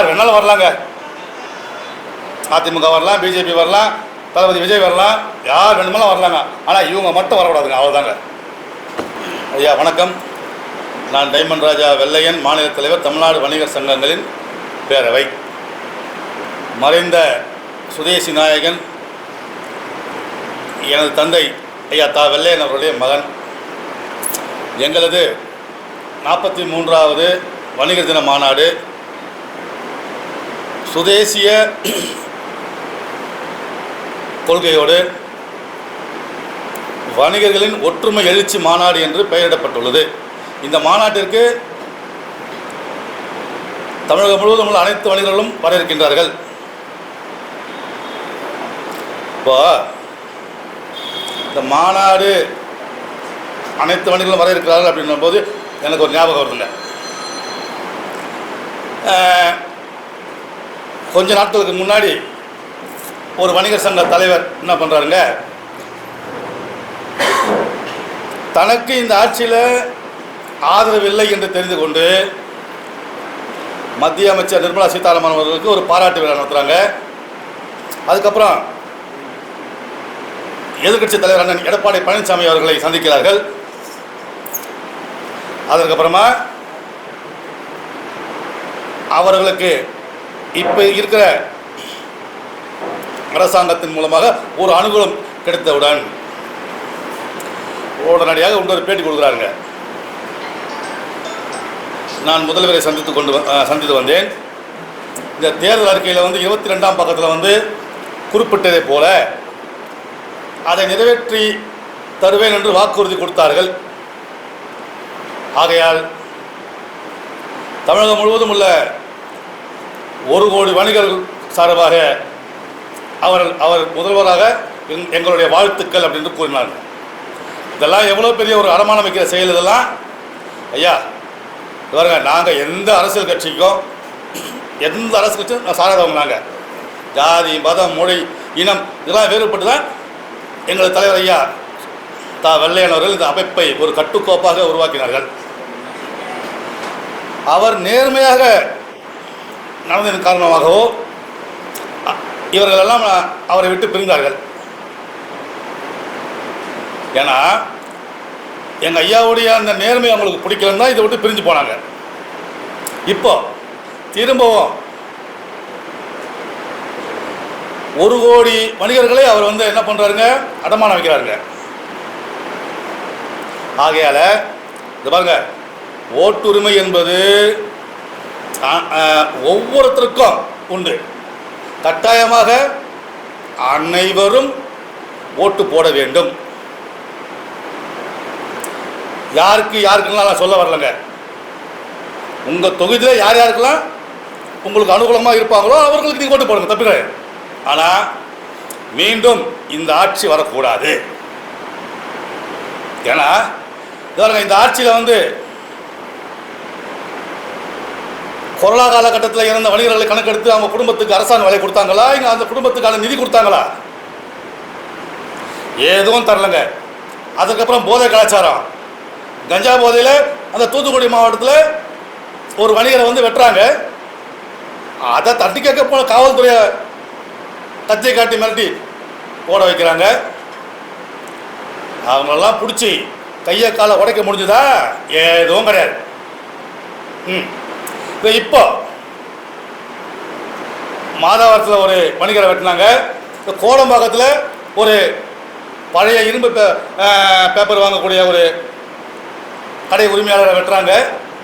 யார் வேணாலும் வரலாங்க. அதிமுக வரலாம், பிஜேபி வரலாம், தளபதி விஜய் வரலாம், யார் வேணுமாலும் வரலாங்க. ஆனால் இவங்க மட்டும் வரக்கூடாதுங்க, அவ்வளோதாங்க. ஐயா வணக்கம். நான் டைமண்ட் ராஜா வெள்ளையன், மாநில தலைவர், தமிழ்நாடு வணிகர் சங்கங்களின் பேரவை. மறைந்த சுதேசி நாயகன் எனது தந்தை ஐயா தா வெள்ளையன் அவருடைய மகன். எங்களது 43வது வணிகர் தின மாநாடு சுதேசிய கொள்கையோடு வணிகர்களின் ஒற்றுமை எழுச்சி மாநாடு என்று பெயரிடப்பட்டுள்ளது. இந்த மாநாட்டிற்கு தமிழகம் முழுவதும் உள்ள அனைத்து வணிகர்களும் வர இருக்கின்றார்கள். இப்போ இந்த மாநாடு அனைத்து வணிகர்களும் வர இருக்கிறார்கள் அப்படின்னும் போது எனக்கு ஒரு ஞாபகம் வருதுங்க. கொஞ்ச நாட்களுக்கு முன்னாடி ஒரு வணிகர் சங்க தலைவர் என்ன பண்ணுறாருங்க, தனக்கு இந்த ஆட்சியில் ஆதரவில்லை என்று தெரிந்து கொண்டு மத்திய அமைச்சர் நிர்மலா சீதாராமன் அவர்களுக்கு ஒரு பாராட்டு விழா நடத்துகிறாங்க. அதுக்கப்புறம் எதிர்க்கட்சி தலைவர் அண்ணன் எடப்பாடி பழனிசாமி அவர்களை சந்திக்கிறார்கள். அதற்கப்புறமா அவர்களுக்கு இப்போ இருக்கிற அரசாங்கத்தின் மூலமாக ஒரு அனுகூலம் கிடைத்தவுடன் உடனடியாக இன்னொரு பேட்டி கொடுக்குறாருங்க. நான் முதல்வரை சந்தித்து வந்தேன். இந்த தேர்தல் அறிக்கையில் 22ஆம் பக்கத்தில் குறிப்பிட்டதை போல அதை நிறைவேற்றி தருவேன் என்று வாக்குறுதி கொடுத்தார்கள். ஆகையால் தமிழகம் முழுவதும் உள்ள 1 கோடி வணிகர்கள் சார்பாக அவர் முதல்வராக எங்களுடைய வாழ்த்துக்கள் அப்படின்னு கூறினார். இதெல்லாம் எவ்வளோ பெரிய ஒரு அடமானம் வைக்கிற செயல் இதெல்லாம். ஐயா பாருங்க, நாங்கள் எந்த அரசியல் கட்சிக்கும் சாராதவங்க. நாங்கள் ஜாதி, மதம், மொழி, இனம் இதெல்லாம் வேறுபட்டு தான் எங்களது தலைவர் ஐயா தா வெள்ளையன் அவர்கள் இந்த அமைப்பை ஒரு கட்டுக்கோப்பாக உருவாக்கினார்கள். அவர் நேர்மையாக நடந்ததன் காரணமாகவோ இவர்களெல்லாம் அவரை விட்டு பிரிந்தார்கள். ஏன்னா எங்கள் ஐயாவுடைய அந்த நேர்மை அவங்களுக்கு பிடிக்கலன்னு தான் இதை விட்டு பிரிஞ்சு போனாங்க. இப்போ திரும்பவும் 1 கோடி வணிகர்களை அவர் என்ன பண்ணுறாருங்க, அடமானம் வைக்கிறாருங்க. ஆகையால் இது பாருங்க, ஓட்டுரிமை என்பது ஒவ்வொருத்தருக்கும் உண்டு. கட்டாயமாக அனைவரும் ஓட்டு போட வேண்டும். யாருக்கெல்லாம் நான் சொல்ல வரலங்க. உங்கள் தொகுதியில் யாருக்கெல்லாம் உங்களுக்கு அனுகூலமாக இருப்பாங்களோ அவர்களுக்கு நீங்கள் ஓட்டு போடுங்க, தப்பு கிடையாது. ஆனால் மீண்டும் இந்த ஆட்சி வரக்கூடாது. ஏன்னா இந்த ஆட்சியில் கொரோனா காலகட்டத்தில் இருந்த வணிகர்களை கணக்கெடுத்து அவங்க குடும்பத்துக்கு அரசாங்க வேலை கொடுத்தாங்களா, இங்கே அந்த குடும்பத்துக்கான நிதி கொடுத்தாங்களா? எதுவும் தரலங்க. அதுக்கப்புறம் போதை கலாச்சாரம், கஞ்சா போதையில் அந்த தூத்துக்குடி மாவட்டத்தில் ஒரு வணிகரை வெட்டுறாங்க. அதை தட்டி கேட்க போன காவல்துறையை கத்தியை காட்டி மிரட்டி போட வைக்கிறாங்க. அவங்களெல்லாம் பிடிச்சி கையை காலை உடைக்க முடிஞ்சுதா? எதுவும் கிடையாது. இப்போ மாதாவரத்தில் ஒரு வணிகரை வெட்டினாங்க. இப்போ கோடம்பாக்கத்தில் ஒரு பழைய இரும்பு பேப்பர் வாங்கக்கூடிய ஒரு கடை உரிமையாளரை வெட்டுறாங்க.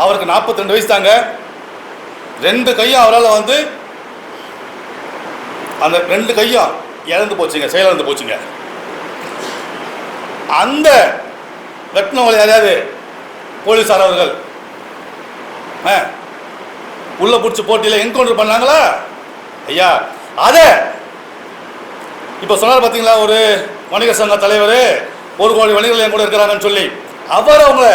அவருக்கு 42 வயசு தாங்க. 2 கையும் அவரால் அந்த 2 கையும் இழந்து போச்சுங்க, செயலிழந்து போச்சுங்க. அந்த வெட்டினவங்களை யாரையாவது போலீஸார் அவர்கள் உள்ள பிடிச்சி போட்டியில் என்கவுண்டர் பண்ணாங்களா? ஐயா அதை இப்போ சொன்னார் பார்த்தீங்களா, ஒரு வணிகர் சங்க தலைவர் 1 கோடி வணிகர்கள் என் கூட இருக்கிறாங்கன்னு சொல்லி அவர் அவங்கள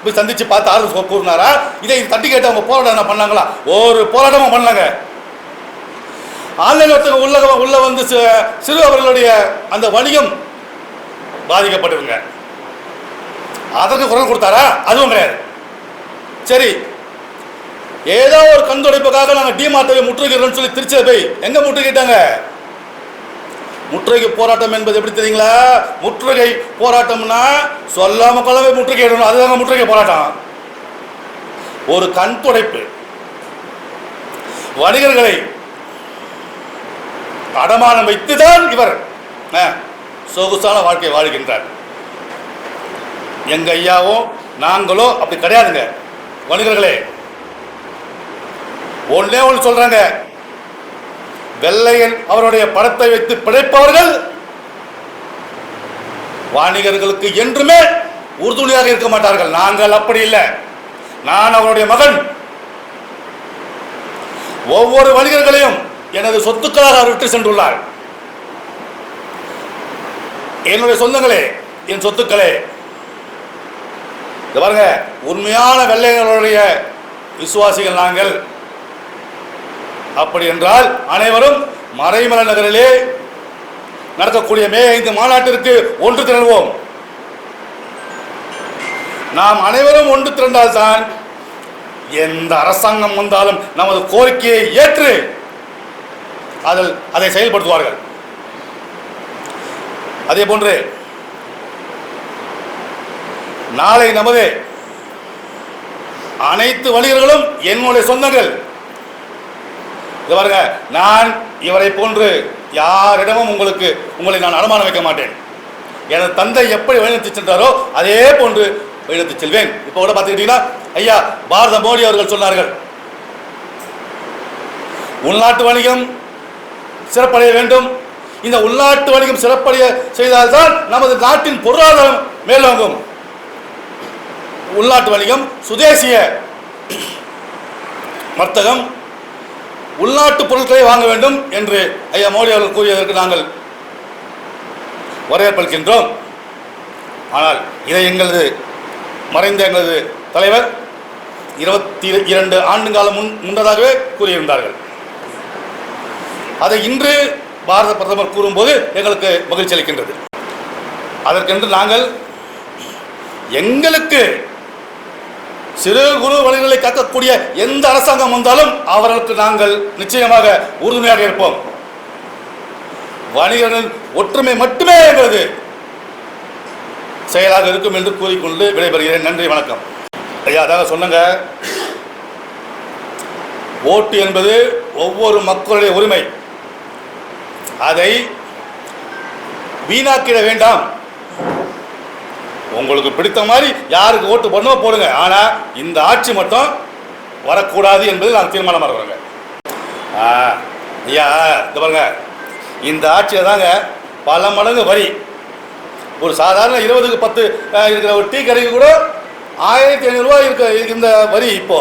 போய் சந்திச்சு பார்த்து ஆர்வம் கூறினாரா? இதை தட்டி கேட்டு அவங்க போராட்டம் என்ன பண்ணாங்களா? ஒரு போராட்டமும் பண்ணாங்க. ஆன்லைன் வர்த்தகம் உள்ள சிறு அவர்களுடைய அந்த வணிகம் பாதிக்கப்பட்டிருங்க. அதற்கு குரல் கொடுத்தாரா? அதுவும் கிடையாது. சரி, ஏதோ ஒரு கண்துடைப்புக்காக நாங்கள் டிமார்ட்டை முற்றுகிறோம்னு சொல்லி திருச்சியில் போய் எங்க முற்றுகிட்டாங்க? முற்றுகை போராட்டம் என்பது எப்படி தெரியுங்களா? முற்றுகை போராட்டம்னா சொல்லாம கொள்ளவே முற்றுகையிடணும், அதுதாங்க முற்றுகை போராட்டம். ஒரு கண் துடைப்பு வணிகர்களை அடமானம் வைத்துதான் இவர் சொகுசான வாழ்க்கை வாழ்கின்றார். எங்க ஐயாவும் நாங்களோ அப்படி கிடையாதுங்க வணிகர்களே. ஒன்னே ஒன்று சொல்றாங்க, வெள்ளையன் அவருடைய படத்தை வைத்து பிழைப்பவர்கள் வாணிகர்களுக்கு என்றுமே உறுதுணையாக இருக்க மாட்டார்கள். நாங்கள் அப்படி இல்லை. நான் அவருடைய மகன். ஒவ்வொரு வணிகர்களையும் எனது சொத்துக்களாக அவர் விட்டு சென்றுள்ளார். என்னுடைய சொந்தங்களே, என் சொத்துக்களே, பாருங்க, உண்மையான வெள்ளையர்களுடைய விசுவாசிகள் நாங்கள். அப்படி என்றால் அனைவரும் மறைமலை நகரிலே நடக்கக்கூடிய மே 5 மாநாட்டிற்கு ஒன்று திரள்வோம். நாம் அனைவரும் ஒன்று திரண்டால்தான் எந்த அரசாங்கம் வந்தாலும் நமது கோரிக்கையை ஏற்று அதை செயல்படுத்துவார்கள். அதே போன்று நாளை நமது அனைத்து வணிகர்களும் என்னுடைய சொந்தங்கள். பாருங்க, நான் இவரை போன்று யாரிடமும் உங்களை நான் அனுமானம் வைக்க மாட்டேன். எனது தந்தை எப்படி வழிநடத்தி சென்றாரோ அதே போன்று வழிநடத்தி செல்வேன். இப்போ கூட பார்த்துக்கிட்டீங்கன்னா ஐயா பாரத மோடி அவர்கள் சொன்னார்கள், உள்நாட்டு வணிகம் சிறப்படைய வேண்டும். இந்த உள்நாட்டு வணிகம் சிறப்படைய செய்தால்தான் நமது நாட்டின் பொருளாதாரம் மேலோங்கும். உள்நாட்டு வணிகம், சுதேசிய வர்த்தகம், உள்நாட்டு பொருட்களை வாங்க வேண்டும் என்று ஐயா மோடி அவர்கள் கூறியதற்கு நாங்கள் வரவேற்பளிக்கின்றோம். ஆனால் இதை மறைந்த எங்களது தலைவர் 22 ஆண்டு காலம் முன்னதாகவே கூறியிருந்தார்கள். அதை இன்று பாரத பிரதமர் கூறும்போது எங்களுக்கு மகிழ்ச்சி அளிக்கின்றது. அதற்கென்று நாங்கள் எங்களுக்கு சிறு குறு வணிகர்களை காக்கக்கூடிய எந்த அரசாங்கம் வந்தாலும் அவர்களுக்கு நாங்கள் நிச்சயமாக உறுதுணையாக இருப்போம். வணிகர்கள் ஒற்றுமை மட்டுமே எங்களது செயலாக இருக்கும் என்று கூறிக்கொண்டு விடைபெறுகிறேன். நன்றி, வணக்கம். ஐயா, அதாக சொன்னங்க, ஓட்டு என்பது ஒவ்வொரு மக்களுடைய உரிமை. அதை வீணாக்கிட வேண்டாம். உங்களுக்கு பிடித்த மாதிரி யாருக்கு ஓட்டு பண்ணோ போடுங்க. ஆனால் இந்த ஆட்சி மட்டும் வரக்கூடாது என்பது நாங்கள் தீர்மானமாக இருக்கிறோங்க. ஐயா, இது பாருங்க, இந்த ஆட்சியில் தாங்க பல மடங்கு வரி. ஒரு சாதாரண 20க்கு 10 இருக்கிற ஒரு டீ கடைக்கு கூட 1500 ரூபா இருக்க இந்த வரி இப்போ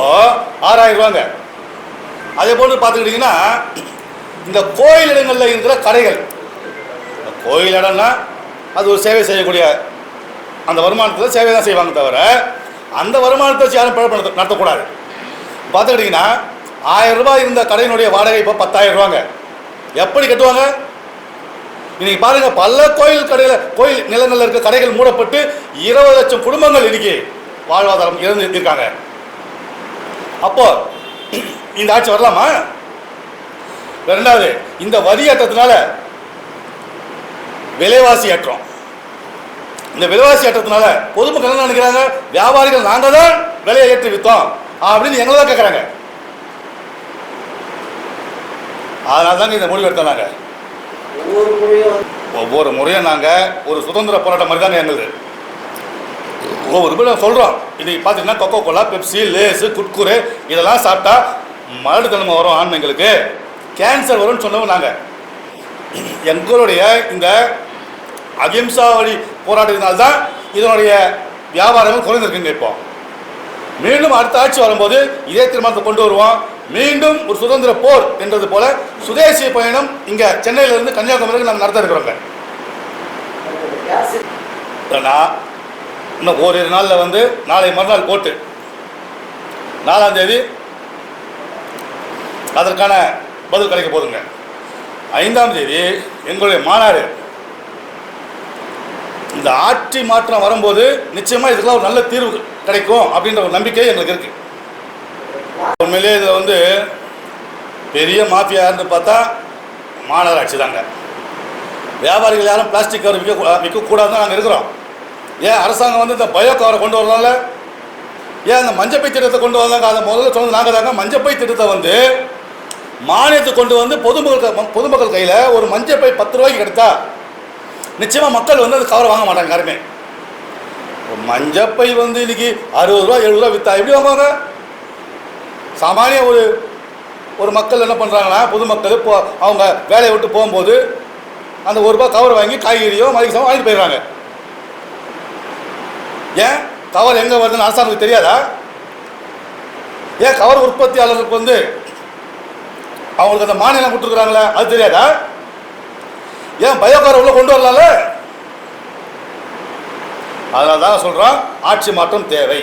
6000 ரூபாங்க. அதே போன்று பார்த்துக்கிட்டிங்கன்னா இந்த கோயில் இடங்களில் இருக்கிற கடைகள், கோயில் இடம்னா அது ஒரு சேவை செய்யக்கூடிய அந்த வருமானத்தில் சேவை தான் செய்வாங்க தவிர அந்த வருமானத்தை வச்சு யாரும் பிழப்பு நடத்தக்கூடாது. பார்த்துக்கிட்டிங்கன்னா 1000 ரூபாய் இருந்த கடையினுடைய வாடகை இப்போ 10,000 ரூபாங்க. எப்படி கட்டுவாங்க? இன்னைக்கு பாருங்க, பல கோயில் நிலங்களில் இருக்க கடைகள் மூடப்பட்டு 20 லட்சம் குடும்பங்கள் இன்னைக்கு வாழ்வாதாரம் இழந்து இருக்காங்க. அப்போ இந்த ஆட்சி வரலாமா? ரெண்டாவது, இந்த வரி ஏற்றத்தினால விலைவாசி ஏற்றம். இந்த விலைவாசி ஏற்றத்தினால பொதுமக்கள் என்ன நினைக்கிறாங்க? வியாபாரிகள் நாங்கள் தான் விலையை ஏற்றி விற்றோம் அப்படின்னு எங்களை தான் கேட்குறாங்க. அதனால தாங்க இந்த முடிவு எடுத்தோம். நாங்கள் ஒவ்வொரு முறையும் நாங்கள் ஒரு சுதந்திர போராட்டம் மாதிரி தாங்க எங்களுது. ஒவ்வொரு பேரும் சொல்கிறோம், இன்னைக்கு பார்த்தீங்கன்னா கொக்கோ கோலா, பெப்சி, லேஸு, குட்குரு இதெல்லாம் சாப்பிட்டா மலட்டுத்தன்மை வரும், ஆண்மைங்களுக்கு கேன்சர் வரும்னு சொன்னவங்க நாங்கள். எங்களுடைய இந்த அகிம்சா வழி போராட்டத்தினால்தான் இதனுடைய வியாபாரங்கள் குறைந்திருக்குங்க. இப்போ மீண்டும் அடுத்த ஆட்சி வரும்போது இதே தீர்மானத்தை கொண்டு வருவோம். மீண்டும் ஒரு சுதந்திர போர் என்றது போல சுதேசிய பயணம் இங்கே சென்னையிலிருந்து கன்னியாகுமரிக்கு நாங்கள் நடத்த இருக்கிறோங்க. இன்னும் ஓரிரு நாளில் நாளை மறுநாள் கோட்டு 4ஆம் தேதி அதற்கான பதில் கிடைக்க போதுங்க. 5ஆம் தேதி எங்களுடைய மாநாடு. இந்த ஆட்சி மாற்றம் வரும்போது நிச்சயமாக இதுக்கெல்லாம் ஒரு நல்ல தீர்வு கிடைக்கும் அப்படின்ற ஒரு நம்பிக்கை எங்களுக்கு இருக்கு. உண்மையிலே இதில் வந்து பெரிய மாஃபியான்னு பார்த்தா மாநகராட்சி தாங்க. வியாபாரிகள் யாரும் பிளாஸ்டிக் கவர் விற்கக்கூடாதுன்னு நாங்கள் இருக்கிறோம். ஏன் அரசாங்கம் வந்து இந்த பயோ கவரை கொண்டு வரலாம்ல? ஏன் அந்த மஞ்சப்பை திட்டத்தை கொண்டு வந்தாங்க? அதை முதல்ல சொன்னது நாங்கள் தாங்க. மஞ்சப்பை திட்டத்தை வந்து மானியத்தை கொண்டு வந்து பொதுமக்கள் கையில் ஒரு மஞ்சப்பை 10 ரூபாய்க்கு கிடைத்தா நிச்சயமாக மக்கள் வந்து அந்த கவரை வாங்க மாட்டாங்க யாருமே. மஞ்சப்பை வந்து இன்னைக்கு 60 ரூபா 70 ரூபா விற்றா எப்படி வாங்குவாங்க? சாமானிய ஒரு மக்கள் என்ன பண்ணுறாங்கன்னா, பொதுமக்கள் இப்போ அவங்க வேலையை விட்டு போகும்போது அந்த 1 ரூபா கவர் வாங்கி காய்கறியோ மளிகை சாமான் வாங்கிட்டு போயிடுறாங்க. ஏன் கவர் எங்கே வருதுன்னு அரசாங்கத்துக்கு தெரியாதா? ஏன் கவர் உற்பத்தியாளர்களுக்கு வந்து அவங்களுக்கு அந்த மானியம் கொடுத்துருக்குறாங்களே அது தெரியாதா? ஏன் பயோ கவர் உள்ள கொண்டு வரலாம்ல? அதனால தான் சொல்கிறோம், ஆட்சி மாற்றம் தேவை.